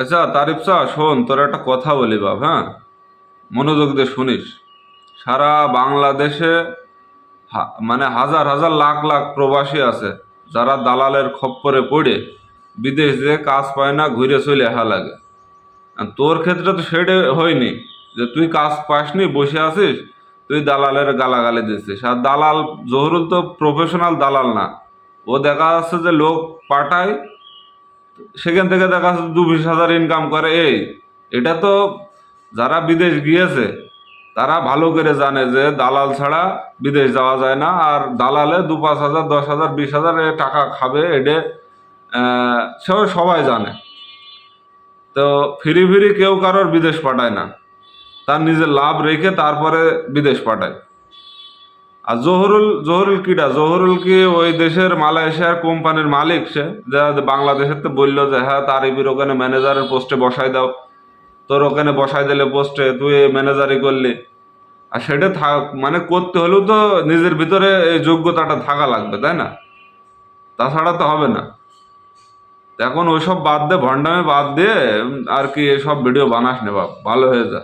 আচ্ছা তারিফ চা, শোন তোর একটা কথা বলি বাপ, হ্যাঁ, মনোযোগ দিয়ে শুনিস। সারা বাংলাদেশে মানে হাজার হাজার লাখ লাখ প্রবাসী আছে যারা দালালের খপ্পরে পড়ে বিদেশ যে কাজ পায় না, ঘুরে চলে আসা লাগে। আর তোর ক্ষেত্রে তো সেটা হয়নি, যে তুই কাজ পাসনি, বসে আছিস, তুই দালালের গালাগালি দিচ্ছিস। আর দালাল জহুরুল তো প্রফেশনাল দালাল না। ও দেখা যাচ্ছে যে লোক পাঠায়, সেখান থেকে দেখা যাচ্ছে ২-২০ হাজার ইনকাম করে। এটা তো যারা বিদেশ গিয়েছে তারা ভালো করে জানে যে দালাল ছাড়া বিদেশ যাওয়া যায় না। আর দালালে ২-৫ হাজার, ১০ হাজার, ২০ হাজার টাকা খাবে, এটা সে সবাই জানে। তো ফিরি ফিরি কেউ কারোর বিদেশ পাঠায় না, তার নিজের লাভ রেখে তারপরে বিদেশ পাঠায়। আর জহুরুল জহুরুল কিটা, জহুরুল কি ওই দেশের মালয়েশিয়ার কোম্পানির মালিক? সে যা বাংলাদেশের তো বললো যে হ্যাঁ তারিফের ওখানে ম্যানেজারের পোস্টে বসাই দাও, তোর ওখানে বসাই দিলে পোস্টে, তুই ম্যানেজারই করলি। আর সেটা মানে করতে হলেও তো নিজের ভিতরে এই যোগ্যতাটা থাকা লাগবে, তাই না? তাছাড়া তো হবে না। তো এখন ওইসব বাদ দে, ভণ্ডামি বাদ দিয়ে আর কি এসব ভিডিও বানাস নে বাপ, ভালো হয়ে যা।